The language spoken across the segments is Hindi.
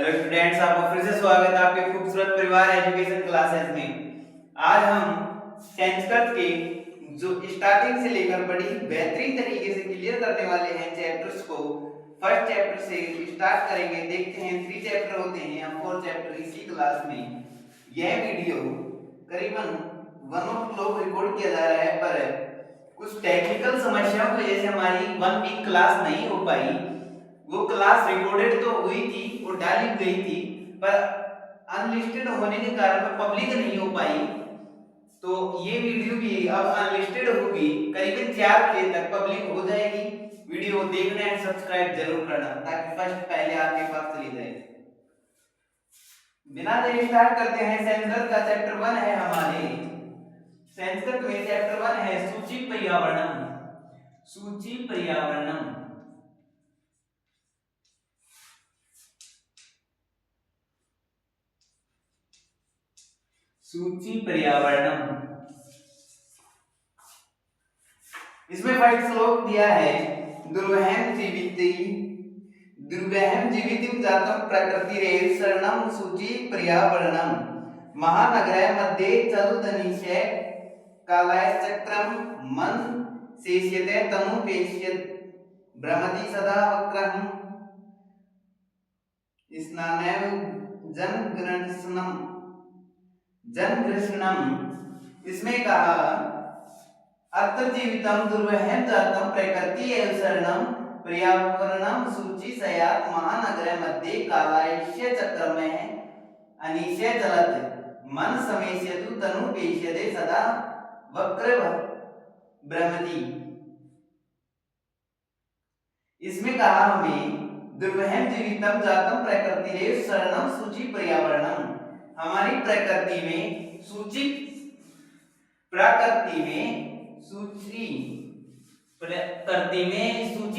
हेलो स्टूडेंट्स, आपका फिर से स्वागत है आपके खूबसूरत परिवार एजुकेशन क्लासेस में। आज हम संस्कृत के जो स्टार्टिंग से लेकर बड़ी बेहतरीन तरीके से क्लियर करने वाले हैं चैप्टर्स को फर्स्ट चैप्टर से स्टार्ट करेंगे। देखते हैं 3 चैप्टर होते हैं या 4 चैप्टर इसी क्लास में। यह वीडियो करीबन 1 o'clock रिकॉर्ड किया जा रहा है, पर कुछ टेक्निकल समस्याओं की वजह से हमारी 1 वीक क्लास नहीं हो पाई। वो क्लास रिकॉर्डेड तो हुई थी और डाली गई थी, पर अनलिस्टेड होने के कारण पब्लिक नहीं हो पाई। तो ये वीडियो भी अब अनलिस्टेड होगी, करीबन 4 बजे तक पब्लिक हो जाएगी। वीडियो देखना एंड सब्सक्राइब जरूर करना ताकि फर्स्ट पहले आपके पास चली जाए। बिना देरी स्टार्ट करते हैं। संस्कृत का चैप्टर 1 है हमारे। संस्कृत में चैप्टर 1 है सूची पर्यावरणम। सूची पर्यावरणम। सूची पर्यावरणम। इसमें फर्स्ट श्लोक दिया है दुर्वहम जीवितिम जातम प्रकृतिरेव शरणम सूची पर्यावरणम महानगराय मध्ये चलुदनिशय कालाय चक्रम मन शेष्यते तनु पेश्यत भ्रमति सदा वक्रम स्नानैव जनघृष्णम। इसमें कहा अत्र जीवितम दुर्वहम जातम प्रकृति एव शरणम पर्यावरणम सूची सयात महानगर मध्ये कालायस्य चक्र में अनिशय चलत मन समेष्यतु तनु पेष्यते सदा वक्र भ्रमति। इसमें कहा हमें दुर्वहम जीवितम जातम प्रकृतिरेव शरणम सूची पर्यावरणम। हमारी प्रकृति में सूची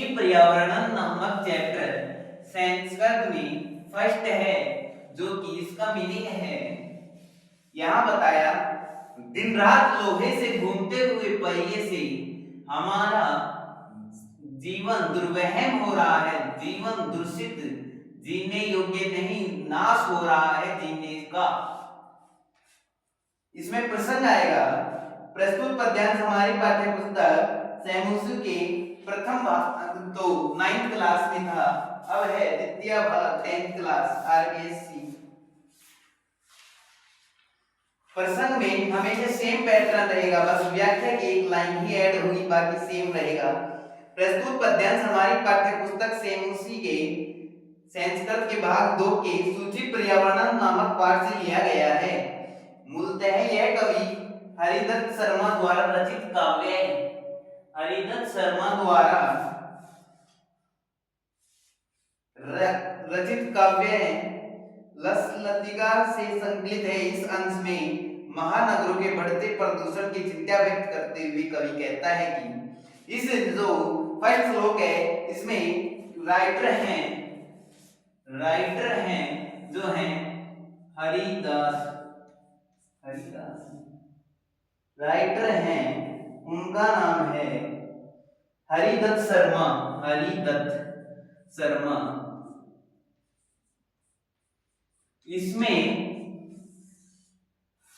पर्यावरण नामक चैप्टर संस्कृत में फर्स्ट है, जो कि इसका मीनिंग है यहाँ बताया दिन रात लोहे से घूमते हुए पहिए से हमारा जीवन दुर्वहम हो रहा है, जीवन दूषित, जीने योग्य नहीं, नाश हो रहा है जीने का। इसमें प्रसंग आएगा प्रस्तुत पद्यांश हमारी पाठ्य पुस्तक सैमुसु के प्रथम भाग तो 9th क्लास में था, अब है द्वितीय भाग 10th क्लास आरबीएससी। प्रसंग में हमेशा सेम पैटर्न रहेगा, बस व्याख्या की एक लाइन ही ऐड होगी, बाकी सेम रहेगा। प्रस्तुत पद्यांश हमारी पाठ्य पुस्तक सैमुसु के संस्कृत के भाग 2 के सूची पर्यावरण नामक पाठ से लिया गया है। मूलतः यह कवि हरिदत्त शर्मा द्वारा रचित काव्य है। हरिदत्त शर्मा द्वारा रचित काव्य है। लसलतिका से संकलित है। इस अंश में महानगरों के बढ़ते प्रदूषण की चिंता व्यक्त करते हुए कवि कहता है कि इस जो फर्स्ट श्लोक है इसमें राइटर हैं जो हैं हरिदास राइटर हैं, उनका नाम है हरिदत्त शर्मा। इसमें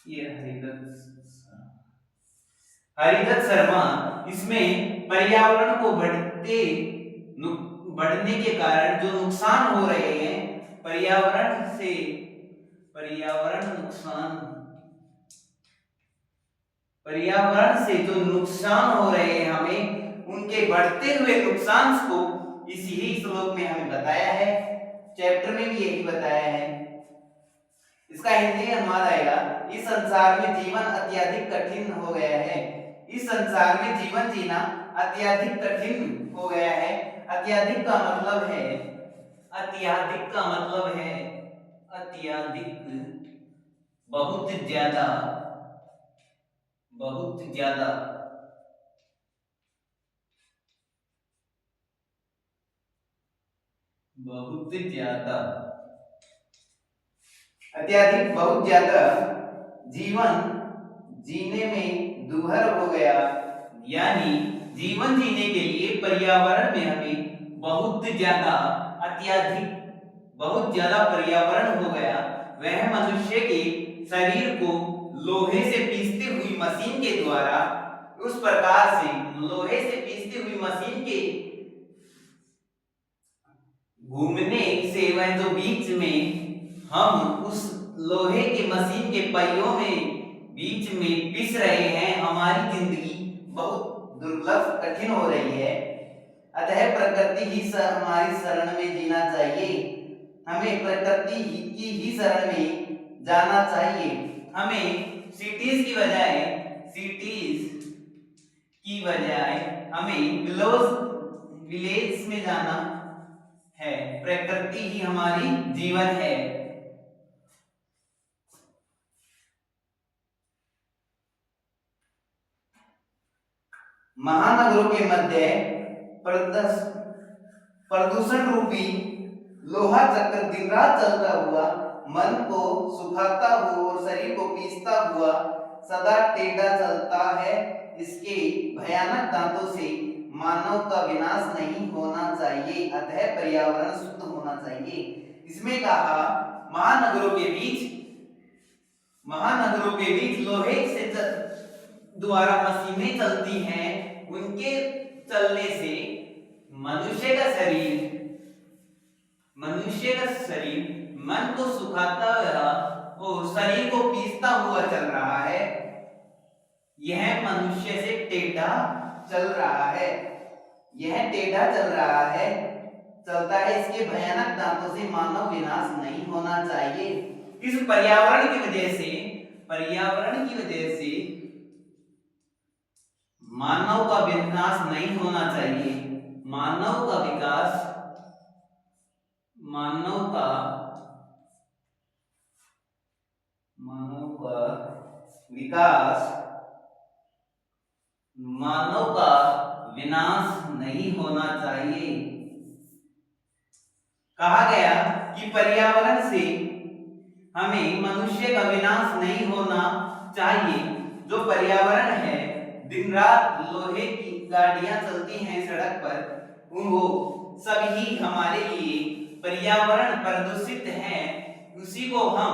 ये हरिदत्त शर्मा इसमें पर्यावरण को बढ़ने के कारण जो नुकसान हो रहे हैं, पर्यावरण से जो नुकसान हो रहे हैं हमें, उनके बढ़ते हुए नुकसान को इसी ही श्लोक में हमें बताया है। चैप्टर में भी यही बताया है। इसका हिंदी अनुवाद आएगा इस संसार में जीवन अत्यधिक कठिन हो गया है। इस संसार में जीवन जीना अत्यधिक कठिन हो गया है। अत्यधिक का मतलब है अत्यधिक बहुत ज्यादा अत्यधिक बहुत ज्यादा जीवन जीने में दुभर हो गया, यानी जीवन जीने के लिए पर्यावरण में हमें बहुत ज्यादा अत्यधिक बहुत ज्यादा पर्यावरण हो गया, वह मनुष्य के शरीर को लोहे से पीसती हुई मशीन के द्वारा, उस प्रकार से लोहे से पीसती हुई मशीन के घूमने से वह जो बीच में हम उस लोहे के मशीन के पहियों में बीच में पिस रहे हैं, हमारी जिंदगी बहुत दुर्लभ कठिन हो रही है। अतः प्रकृति ही हमारी शरण में जीना चाहिए, हमें प्रकृति की ही शरण में जाना चाहिए। हमें सिटीज की बजाय हमें विलेज में जाना है। प्रकृति ही हमारी जीवन है। महानगरों के मध्य प्रदूषण रूपी लोहा चक्र दिन रात चलता हुआ मन को सुखाता हुआ और शरीर को पीसता हुआ सदा टेढ़ा चलता है। इसके भयानक दांतों से मानव का विनाश नहीं होना चाहिए, अतः पर्यावरण शुद्ध होना चाहिए। इसमें कहा महानगरों के बीच लोहे से द्वारा मशीनें चलती हैं, उनके चलने से मनुष्य का शरीर मन को सुखाता हुआ और शरीर को पीसता हुआ चल रहा है। यह मनुष्य से टेढ़ा चल रहा है, चलता है। इसके भयानक दांतों से मानव विनाश नहीं होना चाहिए। इस पर्यावरण की वजह से मानव का विनाश नहीं होना चाहिए। मानव का विनाश नहीं होना चाहिए। कहा गया कि पर्यावरण से हमें मनुष्य का विनाश नहीं होना चाहिए। जो पर्यावरण है, दिन रात लोहे की गाड़ियां चलती हैं सड़क पर, वो सभी हमारे लिए पर्यावरण प्रदूषित है। उसी को हम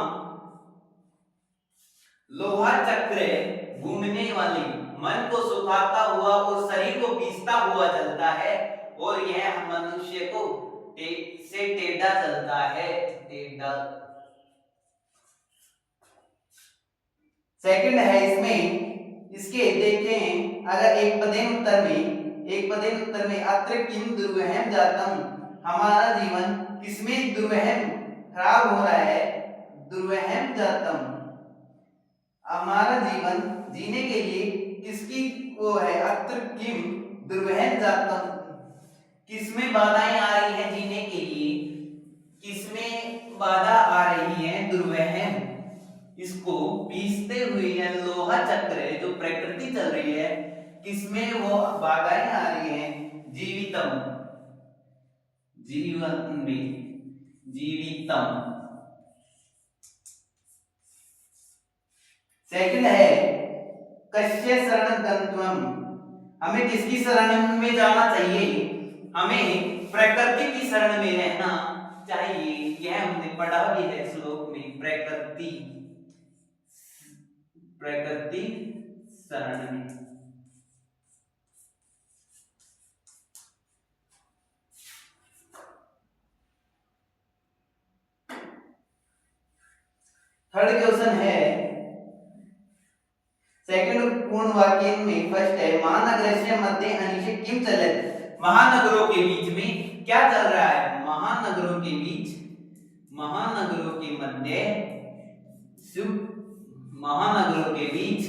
लोहा चक्र घूमने वाली मन को सुखाता हुआ और शरीर को पीसता हुआ चलता है, और यह मनुष्य को से टेढ़ा चलता है। सेकंड है इसमें, इसके देखें अगर एक पदेन उत्तर में अत्र किम दुर्वहम जातम, हमारा जीवन किसमें दुर्वहम खराब हो रहा है। दुर्वहम जातम, हमारा जीवन जीने के लिए किसकी वो है। अत्र किम दुर्वहम जातम, किसमें बाधाएं आ रही हैं जीने के लिए, किसमें बाधा आ रही है। दुर्वहम, इसको पीसते हुए या लोहा चक्र जो प्रकृति चल रही है, किसमें वो बाधाएं आ रही हैं। जीवितम। सेकंड है कस्य शरण गंतव्यम, हमें किसकी शरण में जाना चाहिए। हमें प्रकृति की शरण में रहना चाहिए। यह हमने पढ़ा भी है श्लोक में, प्रकृति शरण में। थर्ड क्वेश्चन है, सेकंड पूर्ण वाक्य में फर्स्ट है महानगरस्य मध्ये अनिशे किम चलत, महानगरों के बीच में क्या चल रहा है। महानगरों के मध्य महानगरों के बीच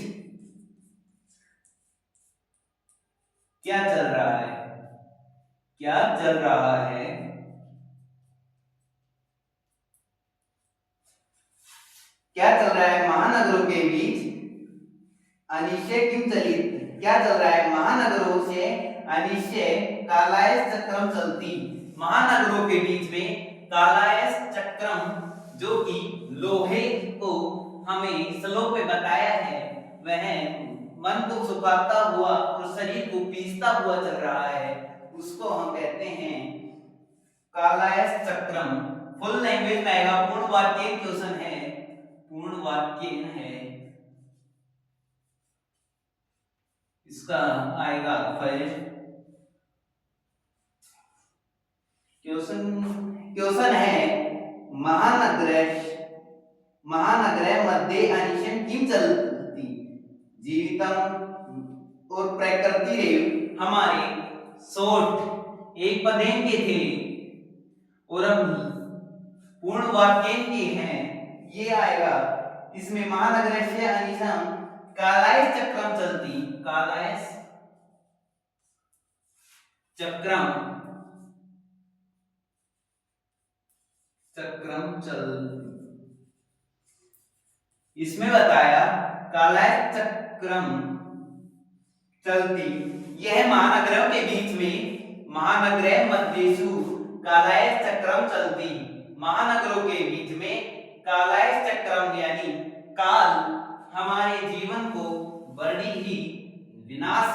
क्या चल रहा है। महानगरों के बीच अनिश्चय किम चलित, क्या चल रहा है। महानगरों से अनिश्चय कालायस चक्रम चलती, महानगरों के बीच में कालायस चक्रम, जो कि लोहे को हमें श्लोक में बताया है, वह मन को सुखाता हुआ और शरीर को पीसता हुआ चल रहा है, उसको हम कहते हैं कालायस चक्रम। फुल लैंग्वेज में आएगा पूर्ण वाक्य क्वेश्चन है, पूर्ण वाक्य है, इसका आएगा फर्स्ट क्वेश्चन। क्वेश्चन है महानगरे मध्ये अनिशं किम चलती जीवितम और प्रकृतिरेव हमारे शॉर्ट एक पदेन के थे और अब पूर्ण वाक्यन के हैं, ये आएगा इसमें महानगरस्य अनिशं कालायस चक्रम चलती, कालायस चक्रम चलती, इसमें बताया कालायस चक्रम चलती, यह महानगरों के बीच में, महानगरे मध्येषु कालायस चक्रम चलती, महानगरों के बीच में कालायस चक्रम यानी काल हमारे जीवन को बड़ी ही विनाश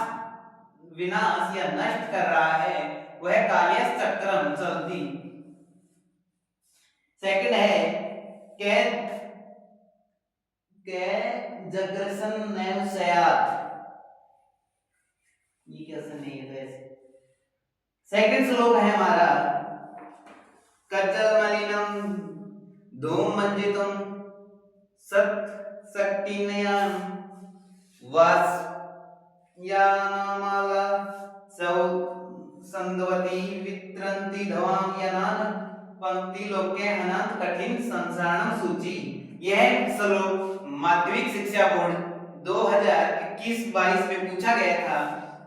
या नष्ट कर रहा है, वह कालायस चक्रम चलती। सेकंड है के जग्रसन नैव सयात, ये क्वेश्चन नहीं है तो ऐसे। सेकंड श्लोक है हमारा कज्जल मलिनम धूम मंजितम सत शक्तिनयन वास यानामाला सौ संदवती वित्रंती धवाम यनान पंक्ति लोके अनंत कठिन संसारणम सूची। यह श्लोक माध्यमिक शिक्षा बोर्ड 2021-22 में पूछा गया था,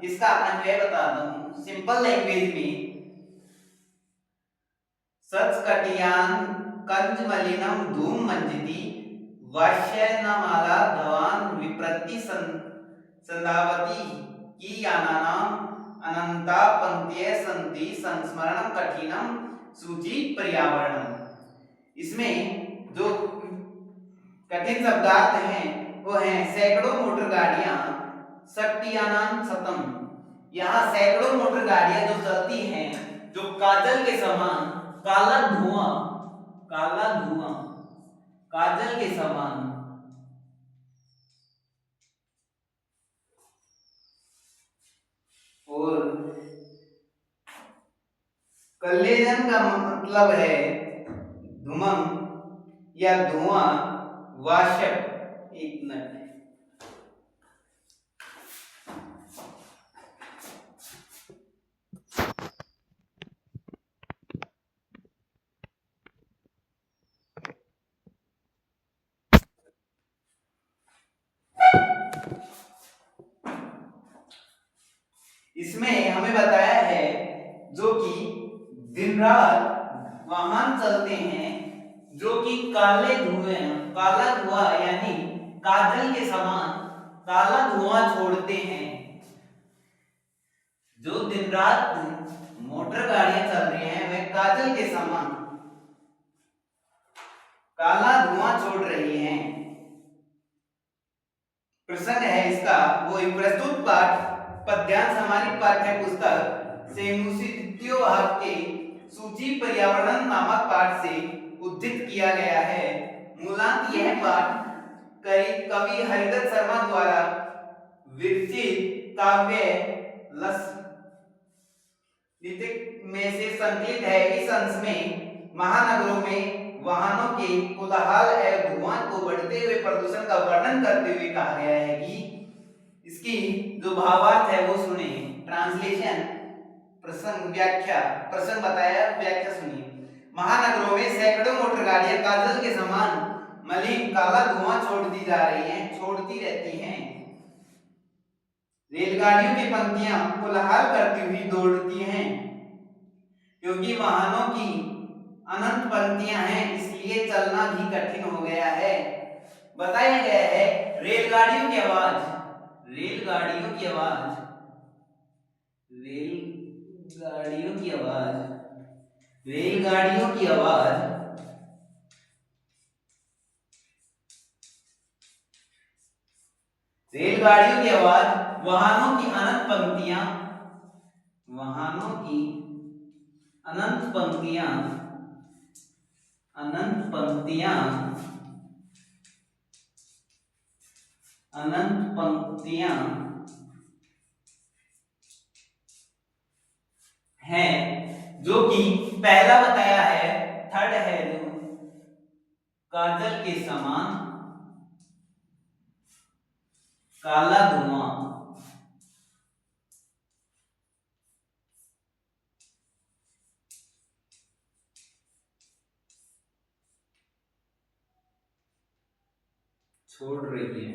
इसका अन्वय बता दूं सिंपल लैंग्वेज में। सच कटियान कंज मलिनम धूम मंजिती वाश्यनमाला धवान विप्रति संधावती की यानानाम अनंता पंक्तिय संति संस्मरणम कठिनम सूची पर्यावरणम। इसमें जो कठिन शब्दार्थ हैं वो हैं सैकड़ों मोटर गाड़ियां शक्तियानाम शतम, यहाँ सैकड़ों मोटर गाड़ियां जो चलती हैं जो काजल के समान, काला धुआं काजल के समान, और कलेजन का मतलब है धुमम या धुआं, वाशक एक मिनट। इसमें हमें बताया है जो कि दिन रात वाहन चलते हैं जो कि काले धुएं, काला धुआं यानी काजल के समान काला धुआं छोड़ते हैं। जो दिन रात मोटर गाड़ियां चल रही हैं वे काजल के समान काला धुआं छोड़ रही हैं। प्रसंग है इसका वो प्रस्तुत पाठ पद्यांश हमारी पाठ्य पुस्तक से द्वितीय भाग के सूची पर्यावरण नामक पाठ से उद्धृत किया गया है। मूलांक यह पाठ कवि हरिदत्त शर्मा द्वारा विरचित काव्य ललित में से संकलित है। इस अंश में महानगरों में वाहनों के कोलाहल एवं धुआं को बढ़ते हुए प्रदूषण का वर्णन करते हुए कहा गया है कि इसकी जो भावार्थ है वो सुने। ट्रांसलेशन प्रसंग व्याख्या, प्रसंग बताया, व्याख्या सुनिए। महानगरों में सैकड़ों मोटर गाड़ियां काजल के समान मलिन काला धुआं छोड़ती रहती हैं। रेलगाड़ियों की पंक्तियां कोलाहल करती हुई दौड़ती हैं। क्योंकि वाहनों की अनंत पंक्तियां हैं इसलिए चलना भी कठिन हो गया है। बताया गया है रेलगाड़ियों की आवाज वाहनों की अनंत पंक्तियां अनंत पंक्तियां हैं, जो कि पहला बताया है, थर्ड है जो काजल के समान काला धुआं। छोड़ रही है।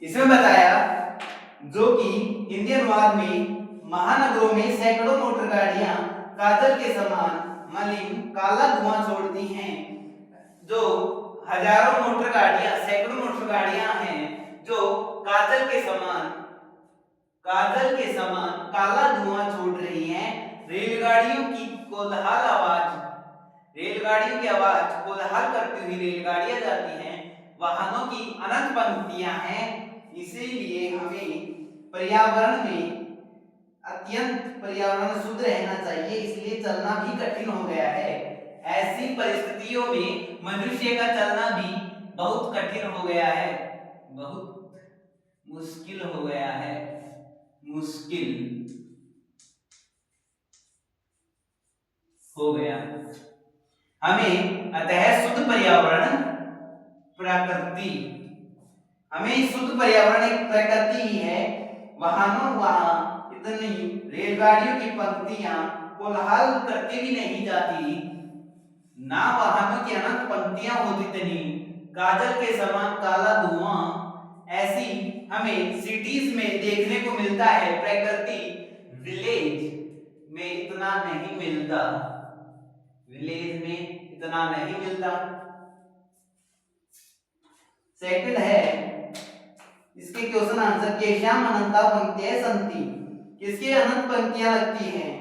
इसमें बताया जो कि हिंदी अनुवाद में महानगरों में सैकड़ों मोटर गाड़ियां काजल के समान मलिन काला धुआं छोड़ती हैं। जो हजारों मोटर गाड़ियां, सैकड़ों मोटर गाड़ियां हैं जो काजल के समान काला धुआं छोड़ रही हैं। रेलगाड़ियों की कोलाहल आवाज, रेलगाड़ियों की आवाज कोलाहल करती हुई रेलगाड़ियां जाती हैं। वाहनों की अनंत पंक्तियां हैं, इसीलिए हमें पर्यावरण में अत्यंत पर्यावरण शुद्ध रहना चाहिए, इसलिए चलना भी कठिन हो गया है। ऐसी परिस्थितियों में मनुष्य का चलना भी बहुत कठिन हो गया है, बहुत मुश्किल हो गया है, मुश्किल हो गया। हमें अतः शुद्ध पर्यावरण प्रकृति, हमें शुद्ध पर्यावरण एक प्रकृति ही है। वाहनों वहां इतनी रेलगाड़ियों की पंक्तियां कोलाहल करके भी नहीं जाती, ना वाहनों की अनंत पंक्तियां होती इतनी काजल के समान काला धुआं ऐसी हमें सिटीज में देखने को मिलता है। प्रकृति विलेज में इतना नहीं मिलता, विलेज में इतना नहीं मिलता। सेकंड है इसके क्वेश्चन आंसर के श्याम अनंता पंक्तियां संति, किसकी अनंत पंक्तियां लगती हैं?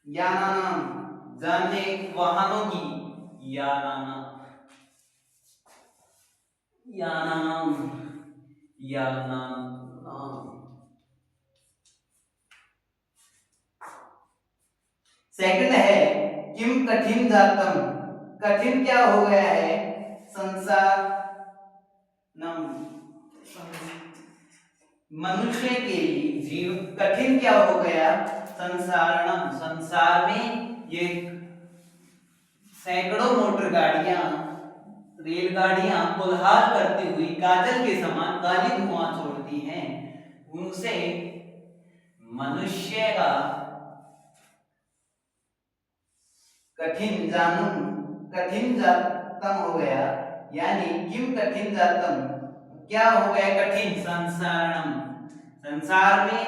यानानाम, जाने वाहनों की, यानानाम, यानानाम, यानानाम। सेकंड है किम कठिन जातम, कठिन क्या हो गया है? संसार नम, मनुष्य के लिए जीव कठिन क्या हो गया? संसारणम, संसार में ये सैकड़ों मोटर गाड़ियां, रेलगाड़ियां कोलाहल करती हुई काजल के समान काली धुआं छोड़ती हैं, उनसे मनुष्य का कठिन जातम हो गया। यानी किम कठिन जातम, क्या हो गया कठिन? संसारणम, संसार में,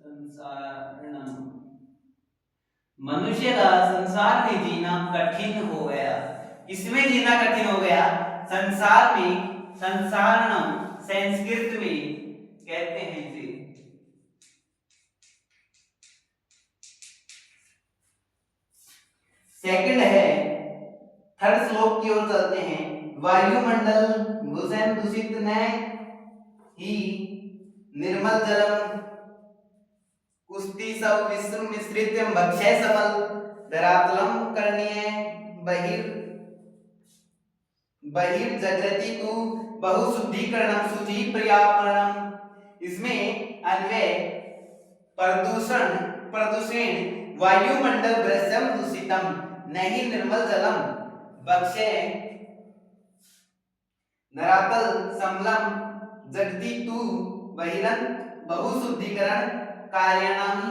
संसारणम, मनुष्य का संसार में जीना कठिन हो गया। इसमें जीना कठिन हो गया संसार में, संसारणम संस्कृत में कहते हैं इसे। सेकंड है थर्ड श्लोक की ओर चलते हैं। वायुमंडल भूषण दूषित न ही निर्मल जलम कुस्ती सब विश्व मिश्रित भक्षय समल धरातलम करणीय बहिर्जगति तु बहुशुद्धिकरणम शुचि पर्यावरणम। इसमें अन्वय प्रदूषण वायुमंडल भ्रष्टम दूषितम नहीं निर्मल जलम भक्षय नरातल समलम जगति तु बहिरन बहुशुद्धिकरण कार्याणामि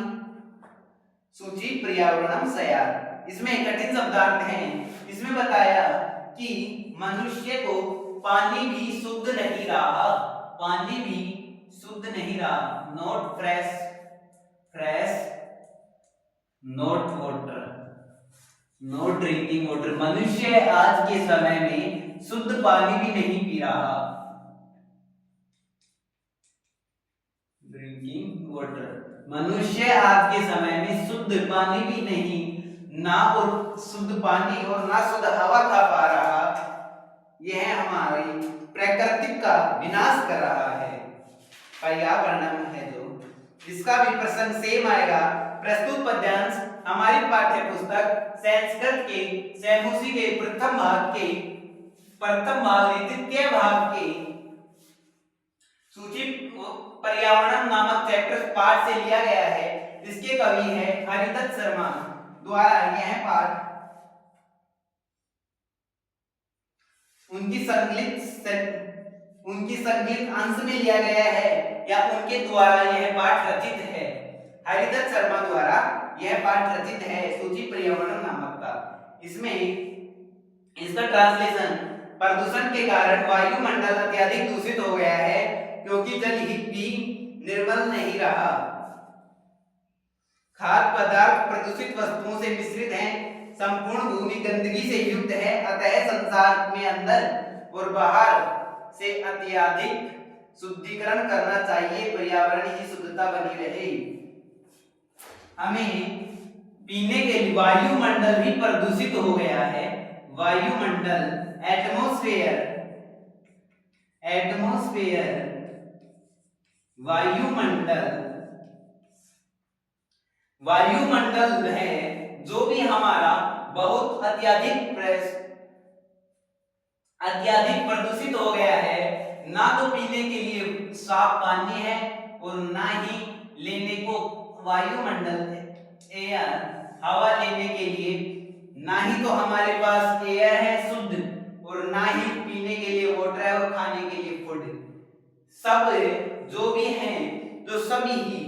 सूची पर्यावरणम सया। इसमें कठिन शब्दार्थ हैं। इसमें बताया कि मनुष्य को पानी भी शुद्ध नहीं रहा, पानी भी शुद्ध नहीं रहा, not fresh not water, not drinking water. मनुष्य आज के समय में शुद्ध पानी भी नहीं पी रहा, ड्रिंकिंग वाटर। मनुष्य आज के समय में शुद्ध पानी भी नहीं, ना और शुद्ध पानी और ना शुद्ध हवा खा पा रहा। यह हमारी प्रकृति का विनाश कर रहा है। पर्यावरण है जो, जिसका भी प्रश्न सेम आएगा। प्रस्तुत पद्यांश हमारी पाठ्य पुस्तक संस्कृत के सैमुसी के प्रथम भाग द्वितीय भाग के सूची पर्यावरण नामक चैप्टर पाठ से लिया गया है। इसके कवि है हरिदत्त शर्मा द्वारा यह पाठ उनकी संकलित अंश में लिया गया है या उनके द्वारा यह पाठ रचित है। हरिदत्त शर्मा द्वारा यह पाठ रचित है सूची पर्यावरण नामक का। इसमें इसका ट्रांसलेशन, प्रदूषण के कारण वायुमंडल अत्यधिक दूषित हो गया है क्योंकि जल भी निर्मल नहीं रहा। खाद्य पदार्थ प्रदूषित वस्तुओं से मिश्रित हैं। संपूर्ण भूमि गंदगी से युक्त है। अतः संसार में अंदर और बाहर से अत्यधिक शुद्धिकरण करना चाहिए, पर्यावरण की शुद्धता बनी रहे। हमें पीने के लिए वायुमंडल भी प्रदूषित हो गया है। वायुमंडल एटमॉस्फेयर वायुमंडल है जो भी हमारा बहुत अत्यधिक प्रदूषित हो गया है। ना तो पीने के लिए साफ पानी है और ना ही लेने को वायुमंडल एयर हवा लेने के लिए, ना ही तो हमारे पास एयर है शुद्ध और ना ही पीने के लिए वाटर है और खाने के लिए फूड। सब जो भी है तो सभी ही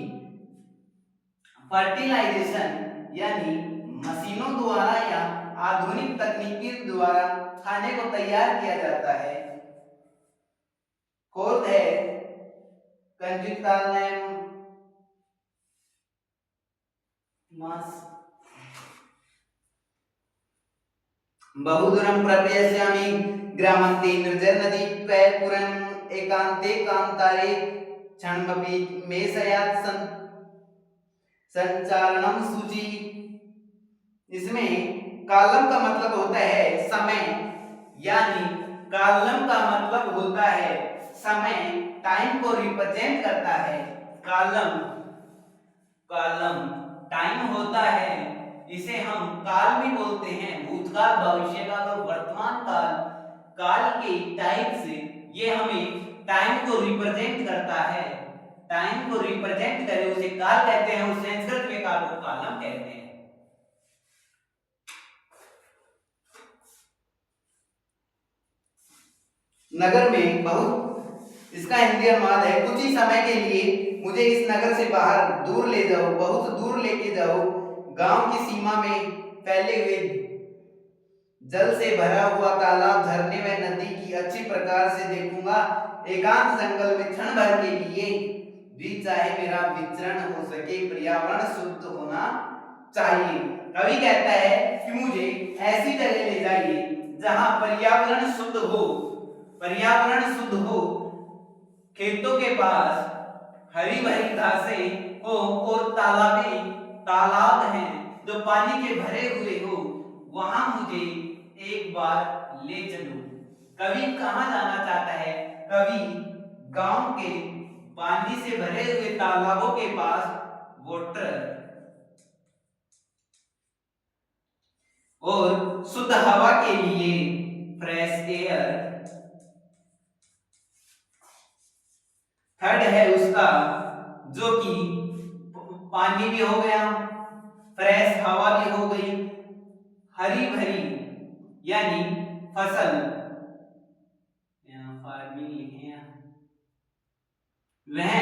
फर्टिलाइजेशन यानी मशीनों द्वारा या आधुनिक तकनीकी द्वारा खाने को तैयार किया जाता है। फोर्थ है बहुदूरं प्रपयस्यामि ग्रामान्ते निर्जननदीपे पुरम् एकान्ते कान्तारे क्षणमपि मेषयात् संचारणम सूची। इसमें कालम का मतलब होता है समय, यानी कालम का मतलब होता है समय, टाइम को रिप्रेजेंट करता है। कालम टाइम होता है, इसे हम काल भी बोलते हैं। भूतकाल, भविष्यकाल और वर्तमान काल के टाइप से ये हमें टाइम को रिप्रेजेंट करता है। टाइम को रिप्रेजेंट करे उसे काल कहते हैं, उस संस्कृत में काल को कालम कहते हैं। नगर में बहुत, इसका हिंदी अनुवाद है कुछ ही समय के लिए मुझे इस नगर से बाहर दूर ले जाओ, बहुत दूर लेके जाओ। गांव की सीमा में फैले हुए जल से भरा हुआ तालाब, झरने व नदी की अच्छी प्रकार से देखूंगा। एकांत जंगल में क्षण भर के लिए भी चाहे मेरा विचरण हो सके, पर्यावरण शुद्ध होना चाहिए। कवि कहता है कि मुझे ऐसी जगह ले जाइए जहां पर्यावरण शुद्ध हो। खेतों के पास हरी भरी घासें हो और तालाब हैं जो पानी के भरे हुए हो, वहां मुझे एक बार ले चलो। कवि कहां जाना चाहता है? कवि गांव के पानी से भरे हुए तालाबों के पास वाटर और शुद्ध हवा के लिए, फ्रेश एयर। थर्ड है उसका जो कि पानी भी हो गया, फ्रेश हवा भी हो गई, हरी भरी यानी फसल, फार्मिंग लिखे हैं, वह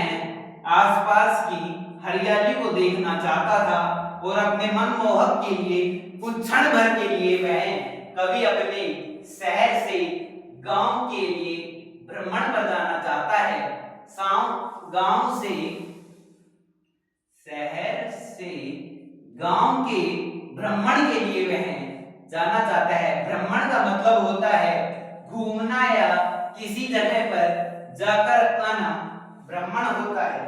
आसपास की हरियाली को देखना चाहता था और अपने मनमोहक के लिए कुछ क्षण भर के लिए वह कवि अपने शहर से गांव के लिए भ्रमण पर जाना चाहता है। गांव से शहर से गांव के भ्रमण के लिए वह जाना चाहता है। भ्रमण का मतलब होता है घूमना या किसी जगह पर जाकर आना, भ्रमण होता है।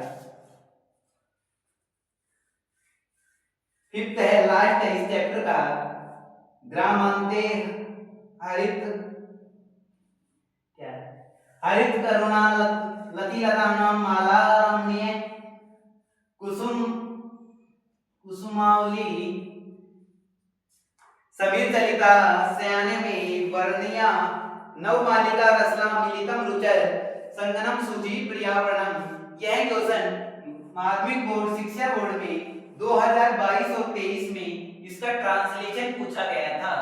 फिफ्थ है, लास्ट है इस चैप्टर का, ग्रामांते हरित हरित करुणा लतिलतानां माला रमणीय कुसुम कुसुमावली समीर चलिता सयाने में वर्णिया नवमालिका रसना मिलितम रुचर संगनम सूची पर्यावरणम। यह क्वेश्चन माध्यमिक बोर्ड शिक्षा बोर्ड में 2022 और 23 में इसका ट्रांसलेशन पूछा गया था।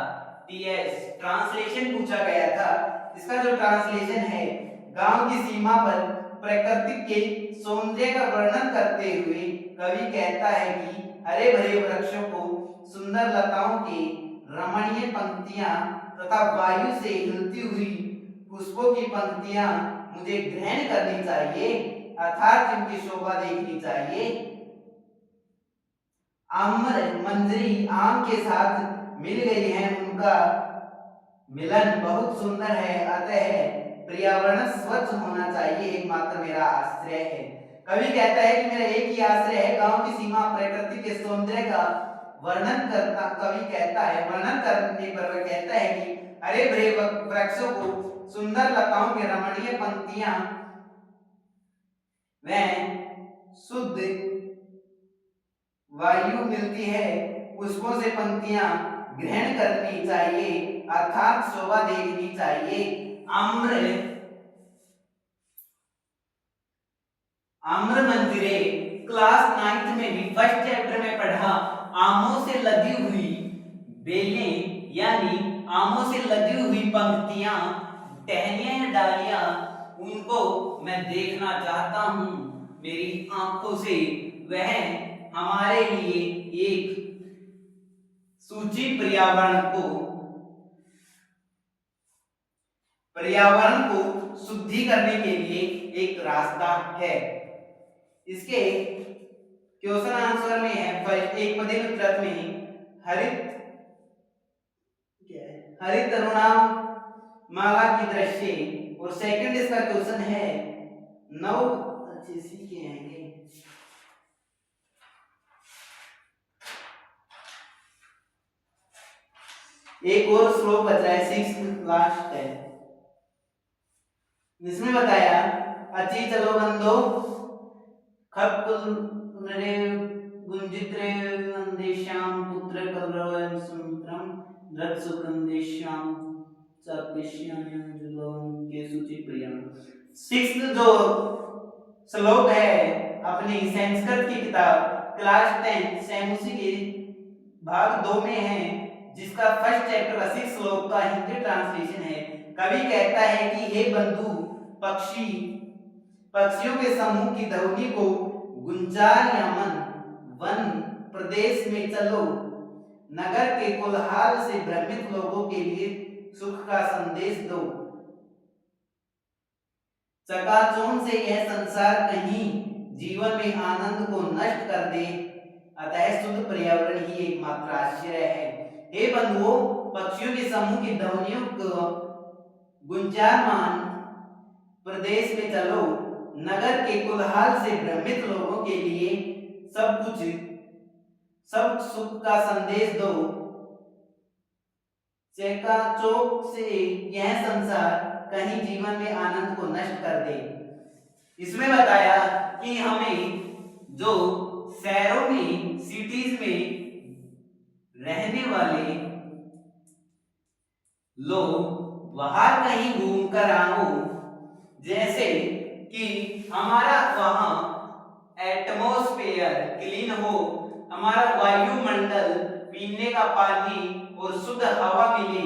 टीएस ट्रांसलेशन पूछा गया था। इसका जो ट्रांसलेशन है, गांव की सीमा पर प्रकृति के सौंदर्य का वर्णन करते हुए कवि कहता है कि हरे भरे वृक्षों को, सुंदर लताओं के रमणीय पंक्तियां तथा वायु से हिलती हुई पुष्पों की पंक्तियां मुझे ग्रहण करनी चाहिए, अर्थात इनकी शोभा देखनी चाहिए। आम्र मंजरी आम के साथ मिल गई है, उनका मिलन बहुत सुंदर है, अतः पर्यावरण स्वच्छ होना चाहिए, एकमात्र मेरा आश्रय है। कवि कहता है कि मेरा एक ही आश्रय है, गांव की सीमा प्रकृति के सौंदर्य का वर्णन करता कवि कहता है। वर्णन करने पर वह कहता है कि हरे भरे वृक्षों को, सुंदर लताओं के रमणीय पंक्तियां, वह शुद्ध वायु मिलती है, पुष्पों से पंक्तियां ग्रहण करनी चाहिए, अर्थात शोभा देखनी चाहिए। आम्र मंदिरे क्लास 9th में भी फर्स्ट चैप्टर में पढ़ा। आमों से लदी हुई बेलें यानी आमों से लदी हुई पंक्तियां, टहनियां या डालियां, उनको मैं देखना चाहता हूं मेरी आंखों से। वह हमारे लिए एक सूची पर्यावरण को शुद्धि करने के लिए एक रास्ता है। इसके क्वेश्चन आंसर में है, एक पदे उत्तर में हरित तरुणाम माला की दृश्य, और सेकंड इसका क्वेश्चन है नव अच्छे सीखे आएंगे। एक और श्लोक बच रहा है, 6th लास्ट है, जिसमें बताया अची चलो बंदो खप नरे गुंजित्रे अंदेशाम पुत्र कलरवं सुमित्रम रत सुगंधेशाम चाकृष्याम के सूची प्रियम। 6th जो श्लोक है अपनी संस्कृत की किताब क्लास 10 सैमुसी के भाग 2 में है, जिसका फर्स्ट चैप्टर 80 श्लोक का हिंदी ट्रांसलेशन है। कवि कहता है कि हे बंधु, पक्षियों के समूह की ध्वनि को गुंजार यमन वन प्रदेश में चलो, नगर के कोलाहल से भ्रमित लोगों के लिए सुख का संदेश दो। चकाचौंध से यह संसार कहीं जीवन में आनंद को नष्ट कर दे, अतः शुद्ध पर्यावरण ही एकमात्र आश्रय है। हे बंधुओं, पक्षियों के समूह की ध्वनियों को गुंजायमान प्रदेश में चलो, नगर के कोलाहल से भ्रमित लोगों के लिए सब सुख का संदेश दो। चकाचौंध से यह संसार कहीं जीवन में आनंद को नष्ट कर दे। इसमें बताया कि हमें जो शहरों में, सिटीज में रहने वाले लोग बाहर कहीं घूम कर आओ, जैसे कि हमारा वहां एटमॉस्फेयर क्लीन हो, हमारा वायुमंडल, पीने का पानी और शुद्ध हवा मिले,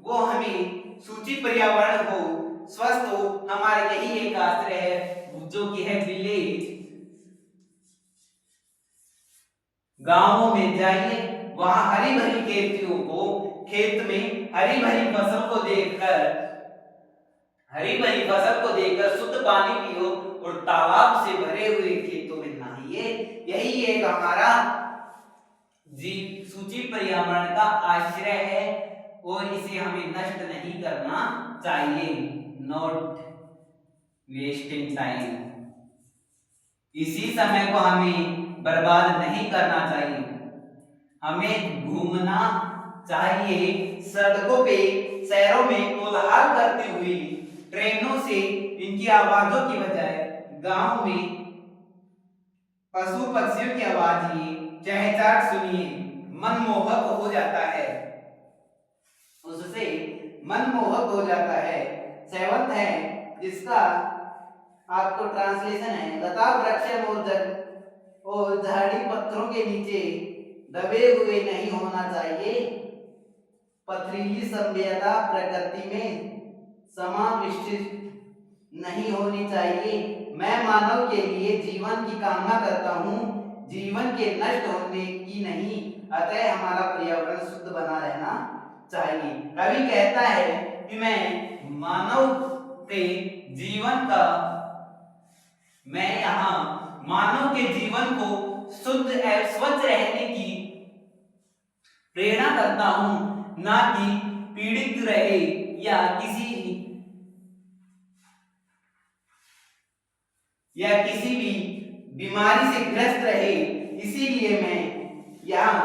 वो हमें सूची पर्यावरण हो, स्वस्थ हो, हमारे यही एक आश्रय है जो कि है विलेज। गांवों में जाइए, वहां हरी भरी खेतियों को, खेत में हरी भरी फसल को देखकर शुद्ध पानी पियो और तालाब से भरे हुए खेतों में नहाइए। यही एक हमारा सूची पर्यावरण का आश्रय है और इसे हमें नष्ट नहीं करना चाहिए। नॉट वेस्टिंग टाइम, इसी समय को हमें बर्बाद नहीं करना चाहिए। हमें घूमना चाहिए, सड़कों पे, शहरों में कोलाहल करती हुई ट्रेनों से इनकी आवाजों की बजाय गांव में पशु पक्षियों की आवाज ही चहचहाट सुनिए मनमोहक हो जाता है, उससे मनमोहक हो जाता है। सेवंथ है जिसका आपको ट्रांसलेशन है, लता वृक्ष और झाड़ी पत्थरों के नीचे दबे हुए नहीं होना चाहिए, पथरीली सभ्यता प्रकृति में समाविष्ट नहीं होनी चाहिए। मैं मानव के लिए जीवन की कामना करता हूँ, जीवन के नष्ट होने की नहीं, अतः हमारा पर्यावरण शुद्ध बना रहना चाहिए। कवि कहता है कि मैं यहाँ मानव के जीवन को शुद्ध एवं स्वच्छ रहने की प्रेरणा करता हूँ, ना कि पीड़ित रहे या किसी भी बीमारी से ग्रस्त रहे, इसीलिए मैं यहाँ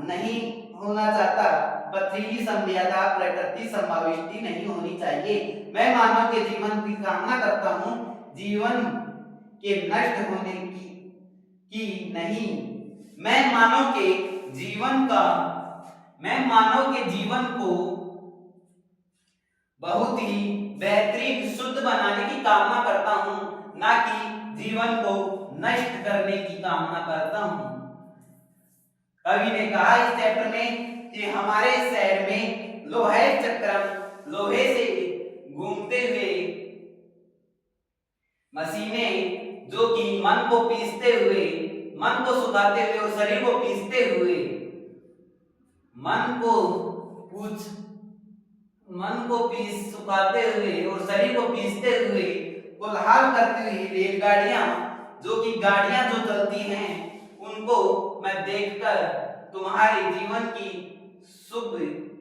नहीं होना चाहता। पथरीली सभ्यता प्रकृति समाविष्टि नहीं होनी चाहिए। मैं मानव के जीवन की कामना करता हूँ, जीवन के नष्ट होने की नहीं। मैं मानव के जीवन को बहुत ही बेहतरीन शुद्ध बनाने की कामना करता हूँ, ना कि जीवन को नष्ट करने की कामना करता हूँ। कवि ने कहा इस चैप्टर में कि हमारे शहर में लोहे से घूमते हुए मशीनें जो कि मन को पीसते हुए, मन को सुखाते हुए और शरीर को पीसते हुए, सुखाते हुए और शरीर को पीसते हुए कोलाहल करती हुई रेलगाड़ियां जो चलती हैं, उनको मैं देखकर तुम्हारे जीवन की शुभ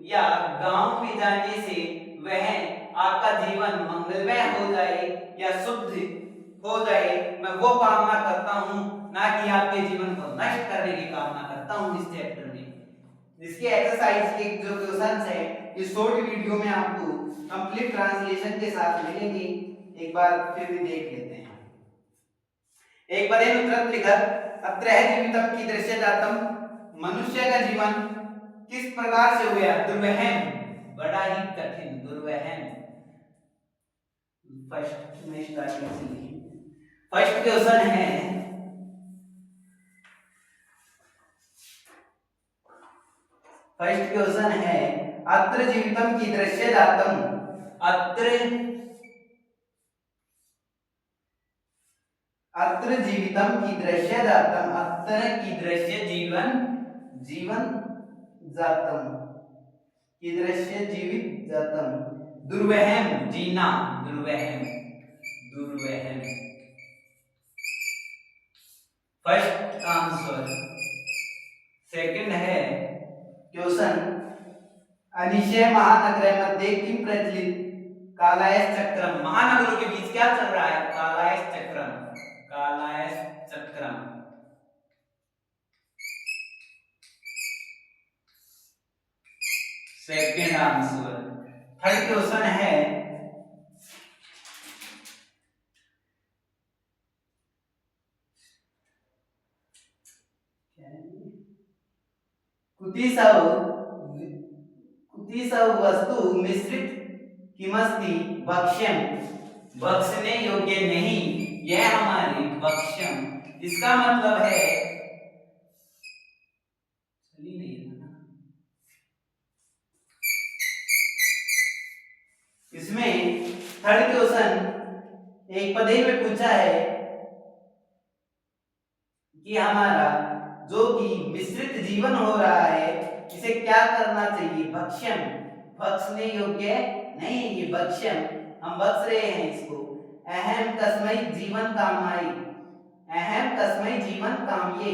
या गांव में जाने से वह आपका जीवन मंगलमय हो जाए या शुद्ध हो जाए, मैं वो कामना करता हूँ, ना कि आपके जीवन को नष्ट करने की कामना करता हूँ। इस चैप्टर में इसके एक्सरसाइज के जो क्वेश्चंस है इस शॉर्ट वीडियो में आपको कंप्लीट ट्रांसलेशन के साथ मिलेंगे, एक बार फिर भी देख लेते हैं। एक पदेन उत्तरम लिखत अत्र जीवितम की दृश्य जातम, मनुष्य का जीवन किस प्रकार से हो गया? दुर्वहन, बड़ा ही कठिन, दुर्वहन। फर्स्ट में स्टार्टिंग से लिखी। फर्स्ट क्वेश्चन है अत्र जीवितम की दृश्य जातम, अत्र जीवितम की दृश्य जातम, अत्र की दृश्य जीवन जातम, की दृश्य जीवित जातम, दुर्वहन जीना, दुर्वहन फर्स्ट आंसर। सेकंड है क्वेश्चन अनिशय महानगर मध्ये किम प्रचलित कालायस चक्रम, महानगरों के बीच क्या चल रहा है? कालायस चक्रम। Second answer. थर्ड क्वेश्चन है कुतिसव वस्तु मिश्रित किमस्ति भक्ष्यम, भक्षणे योग्य नहीं, यह हमारी भक्ष्यम, इसका मतलब है इसमें थर्ड क्वेश्चन एक पदे में पूछा है कि हमारा जो कि मिश्रित जीवन हो रहा है इसे क्या करना चाहिए? भक्ष्यम, भक्षणे योग्य नहीं, ये भक्ष्यम, हम बक्स रहे हैं इसको। अहम तस्मै जीवन कामाय, अहम तस्मै जीवन कामये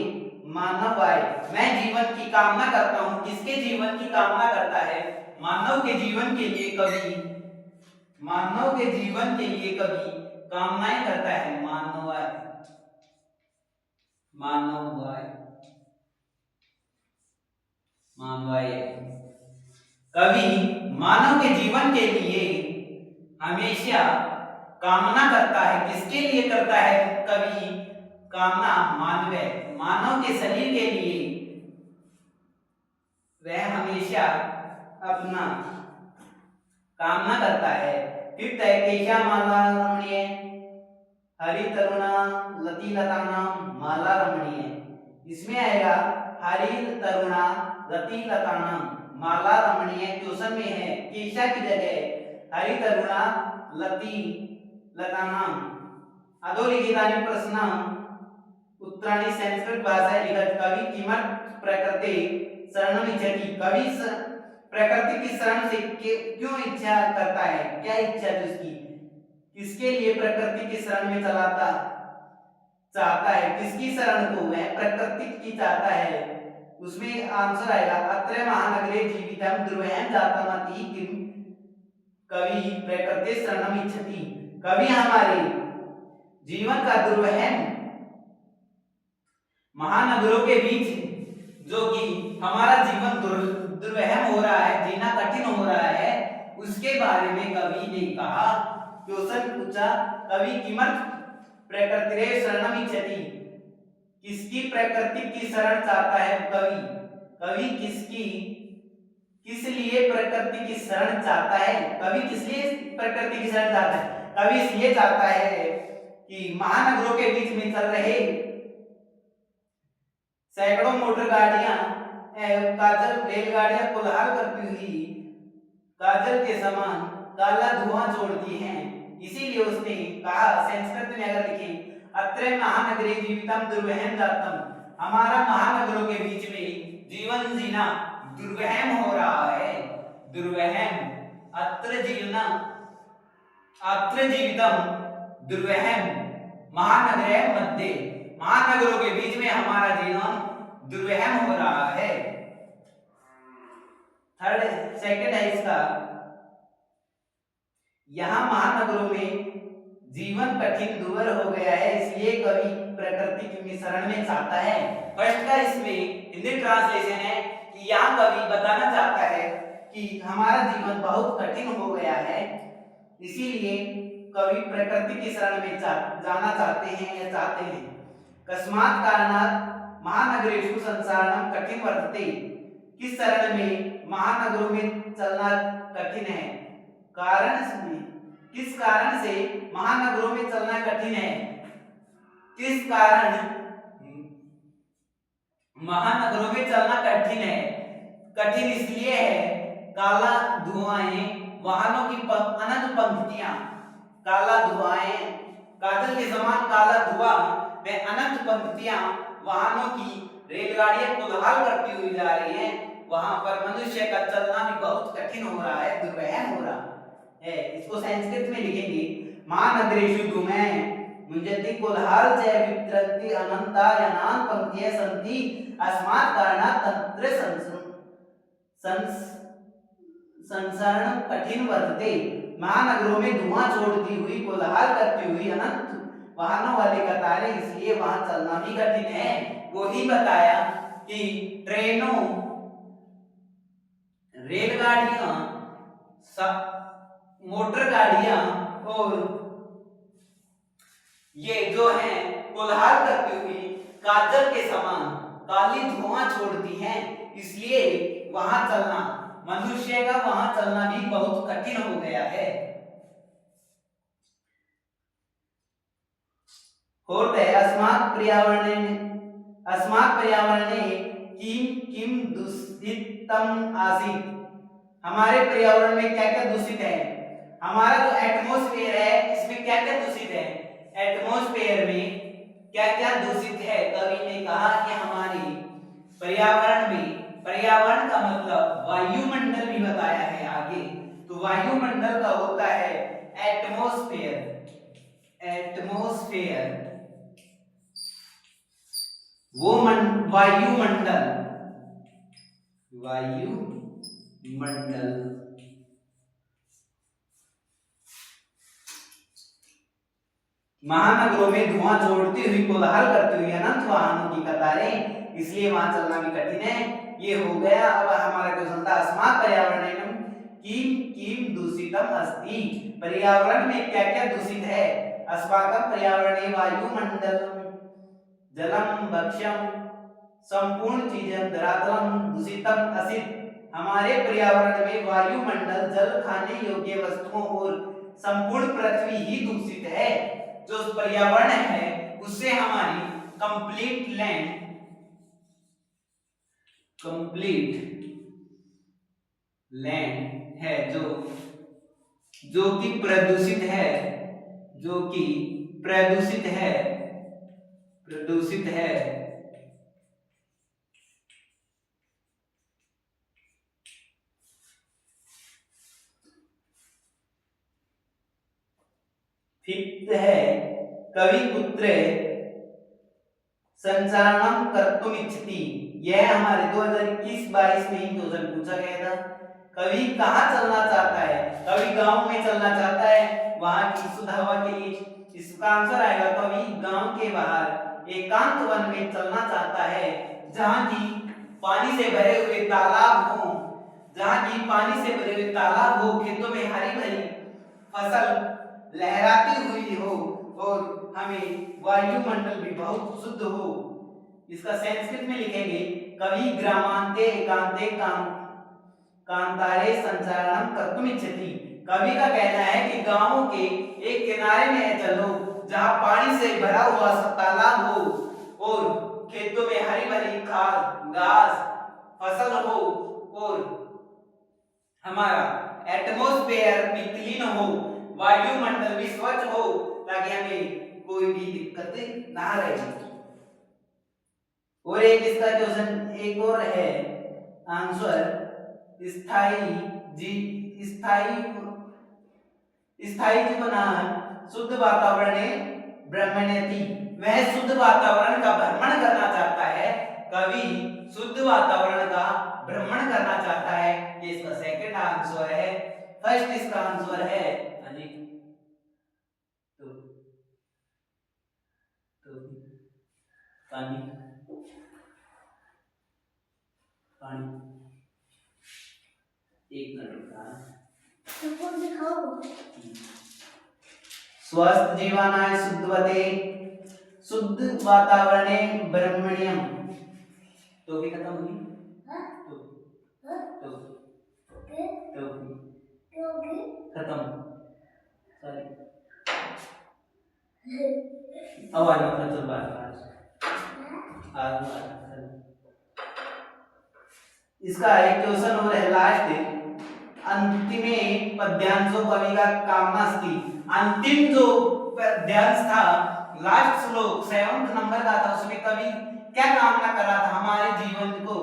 मानवाय, मैं जीवन की कामना करता हूँ। किसके जीवन की कामना करता है? मानव के जीवन के लिए कवि कामनाएं करता है। मानवाय कवि मानव के जीवन के लिए हमेशा कामना करता है, किसके लिए करता है कवि कामना? मानव के शरीर के लिए वह हमेशा अपना कामना करता है। फिर तैकेशा माला रमणीय हरि तरुणा लती लतानाम माला रमणीय, इसमें आएगा हरि तरुणा लती लतानाम माला रमणीय। क्वेश्चन में है केशा की जगह हरि तरुणा लती लतानाम। अधोलिखितानि प्रश्नाः उत्तराणि संस्कृत भाषा लिखत कवि किमर्थ प्रकृति शरणमिच्छति, कवि प्रकृति की शरण से क्यों इच्छा करता है, क्या इच्छा है उसकी, किसके लिए प्रकृति की शरण में चाहता है, किसकी शरण को वह प्रकृति की चाहता है? उसमें आंसर आएगा अत्र महानगरे जीवितम दुर्वहम जातमति किम कवि प्रकृति शरणम इच्छति, कवि हमारे जीवन का दुर्वहम महानगरों के बीच जो कि हमारा जीवन दुर्वहम हो रहा है, जीना कठिन हो रहा है, उसके बारे में कवि ने कहा। क्वेश्चन पूछा कवि किमर्थ प्रकृति शरणम इच्छति, किसकी प्रकृति की शरण चाहता है कवि किस लिए प्रकृति की शरण चाहता है? कवि किस लिए प्रकृति की शरण चाहता है? कवि इसलिए चाहता है कि महानगरों के बीच में चल रहे सैकड़ों मोटर गाड़ियां काजल रेलगाड़ियां कोलाहल करती हुई काजल के समान काला धुआं छोड़ती हैं, इसीलिए उसने कहा संस्कृत में अगर लिखें अत्र महानगरे जीवितम दुर्वहम जातम, हमारा महानगरों के बीच में जीवन जीना दुर्वहम हो रहा है, दुर्वहम अत्र जीवितम दुर्वहम महानगरे मध्य, महानगरों के बीच में हमारा जीवन दुर्वहम हो रहा है। सेकंड है इसका, यहाँ महानगरों में जीवन कठिन दूर हो गया है, इसलिए कवि प्रकृति की शरण में चाहता है। फर्स्ट का इसमें हिंदी ट्रांसलेशन है कि यहाँ कवि बताना चाहता है कि हमारा जीवन बहुत कठिन हो गया है, इसीलिए कवि प्रकृति की शरण में जाना चाहते हैं। कस्मात् कारणात् महानगरेषु संसारणं कठिन वर्तते, किस शरण में महानगरों में चलना कठिन है? किस कारण से महानगरों में चलना कठिन है? किस कारण महानगरों में चलना कठिन है? कठिन इसलिए है काला धुआंए वाहनों की अनंत पंक्तियां, काला धुआंए काजल के समान काला धुआं व अनंत पंक्तियां वाहनों की रेलगाड़ियां कोलाहल करती हुई जा रही हैं, वहां पर मनुष्य का चलना भी बहुत कठिन हो रहा है, दुर्वहम हो रहा है। इसको संस्कृत में लिखेंगे महानगरेषु धूमें मुंजति कोलाहल च वित्रन्ति अनंता यनान पंक्तियां सन्ति अस्मात् कारणात् तंत्र संसरण कठिन वर्तते, महानगरों में धुआं छोड़ती हुई कोलाहल करती हुई अनंत वाहनों वाली कतारें, इसलिए वहां चलना भी कठिन है। वो ही बताया कि ट्रेनों रेलगाड़ियां मोटर गाड़ियां और ये जो हैं कोलाहल करती हुई काजल के समान काली धुआं छोड़ती हैं, इसलिए वहां चलना मनुष्य का वहां चलना भी बहुत कठिन हो गया है। फोर्थ है अस्मात् पर्यावरणे किम दूषितम आसीत्, हमारे पर्यावरण में क्या क्या दूषित है? हमारा जो एटमॉस्फेयर है इसमें क्या क्या दूषित है? एटमॉस्फेयर में क्या क्या दूषित है? कवि ने कहा कि हमारे पर्यावरण में, पर्यावरण का मतलब वायुमंडल भी बताया है आगे, तो वायुमंडल का होता है एटमॉस्फेयर, वो वायुमंडल महानगरों में धुआं छोड़ती हुई कोलाहल करती हुई अनंत वाहनों की कतारें, इसलिए वहां चलना भी कठिन है। ये हो गया। अब हमारा क्वेश्चन था अस्मात् पर्यावरणम किम दूषितम अस्ति, पर्यावरण में क्या क्या दूषित है? अस्माकं पर्यावरणे वायुमंडलम जलम भक्ष्यम संपूर्ण चीजें धरातलम दूषितम असित। हमारे पर्यावरण में वायुमंडल, जल, खाने योग्य वस्तुओं और संपूर्ण पृथ्वी ही दूषित है। जो पर्यावरण है उससे हमारी कंप्लीट लैंड है जो कि प्रदूषित है, प्रदूषित है। फिफ्थ है कविपुत्रे संचारणम कर्तुमिच्छति। यह हमारे 2021-22 में ही क्वेश्चन पूछा गया था। कवि कहाँ चलना चाहता है? कवि गांव में चलना चाहता है वहां की शुद्ध हवा के लिए। इसका आंसर आएगा कवि गांव के बाहर एकांत वन में चलना चाहता है, जहां की पानी से भरे हुए तालाब हो, खेतों में हरी भरी फसल लहराती हुई हो और हमें वायुमंडल भी बहुत शुद्ध हो। इसका संस्कृत में लिखेंगे कवि ग्रामांते एकांते कांतारे संचारणम कर्तुमिच्छति। कवि का कहना है कि गांव के एक किनारे में चलो जहां पानी से भरा हुआ तालाब हो और खेतों में हरी भरी घास फसल हो और हमारा एटमॉस्फेयर भी क्लीन हो, वायुमंडल भी स्वच्छ हो, ताकि हमें कोई भी दिक्कत ना रहे। और एक इसका क्वेश्चन एक और है आंसर स्थायी जीवनान शुद्ध वातावरणे ब्रह्मण्यति। वह शुद्ध वातावरण का भ्रमण करना चाहता है। कवि शुद्ध वातावरण का भ्रमण करना चाहता है। ये इसका सेकंड आंसर है। फर्स्ट इसका आंसर है जी तो पानी एक स्वस्थ जीवनाय शुद्धवते शुद्ध वातावरणे ब्रह्मण्यम। तो भी खत्म हुई तो खत्म सॉरी आवाज मत चल बात इसका एक क्वेश्चन और है लास्ट अंतिमे पद्यांशो कवि का कामना थी। अंतिम जो पद्यांश था लास्ट श्लोक 7th नंबर का था, उसमें कवि क्या कामना कर रहा था? हमारे जीवन को,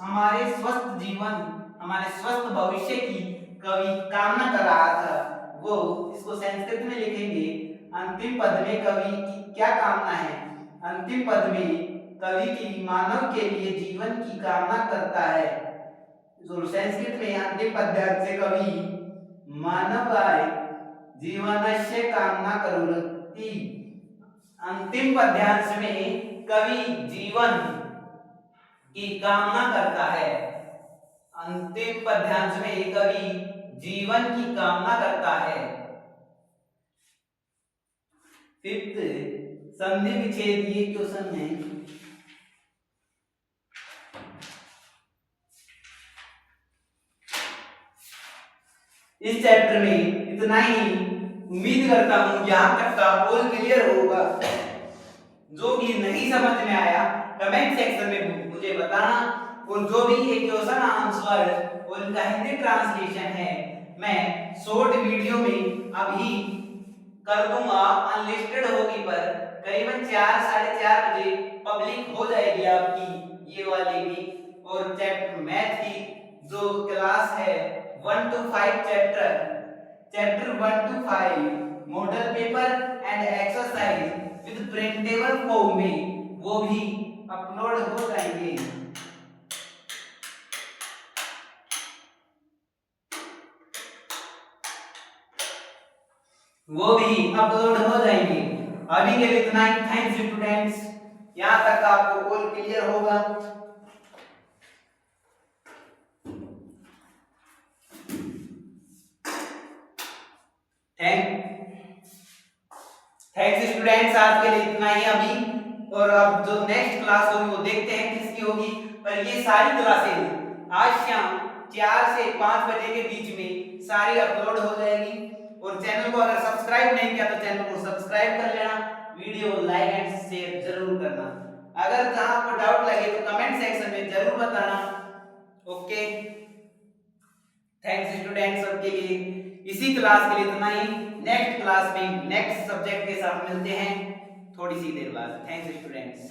हमारे स्वस्थ जीवन, हमारे स्वस्थ भविष्य की कवि कामना कर रहा था। वो इसको संस्कृत में लिखेंगे अंतिम पद में कवि की क्या कामना है? अंतिम पद में कवि की मानव के लिए जीवन की कामना करता है। जो संस्कृत में अंतिम पद्यांश से कवि मानवाय जीवनस्य कामना करोति। अंतिम पद्यांश में कवि जीवन की कामना करता है। अंतिम पद्यांश में कवि जीवन की कामना करता है। फिफ्थ संधि विच्छेद ये क्वेश्चन है। इस चैप्टर में इतना ही। उम्मीद करता हूं यहां तक का ऑल क्लियर होगा। जो भी नहीं समझ में आया कमेंट सेक्शन में मुझे बताना, और जो भी ये क्वेश्चन आंसर और इनका हिंदी ट्रांसलेशन है मैं शॉर्ट वीडियो में अभी कर दूंगा। अनलिस्टेड होगी पर करीबन 4 साढ़े 4 बजे पब्लिक हो जाएगी आपकी ये वाली भी। और चैप्टर मैथ की जो क्लास है 1 to 5 chapter 1 to 5 model paper and exercise with printable form में वो भी अपलोड हो जाएंगे। अभी के लिए इतना ही। थैंक्स स्टूडेंट्स, यहाँ तक आपको ऑल क्लियर होगा। थैंक्स स्टूडेंट्स, आज के लिए इतना ही अभी। और अब जो नेक्स्ट क्लास होगी वो देखते हैं किसकी होगी। पर ये सारी क्लासेस आज शाम 4 से 5 बजे के बीच में सारी अपलोड हो जाएगी। और चैनल को अगर सब्सक्राइब नहीं किया तो चैनल को सब्सक्राइब कर लेना, वीडियो लाइक एंड शेयर जरूर करना। अगर जहां आपको डाउट लगे तो कमेंट सेक्शन में जरूर बताना। ओके, थैंक्स स्टूडेंट्स सबके लिए। इसी क्लास के लिए इतना ही। नेक्स्ट क्लास में नेक्स्ट सब्जेक्ट के साथ मिलते हैं थोड़ी सी देर बाद। Thanks students.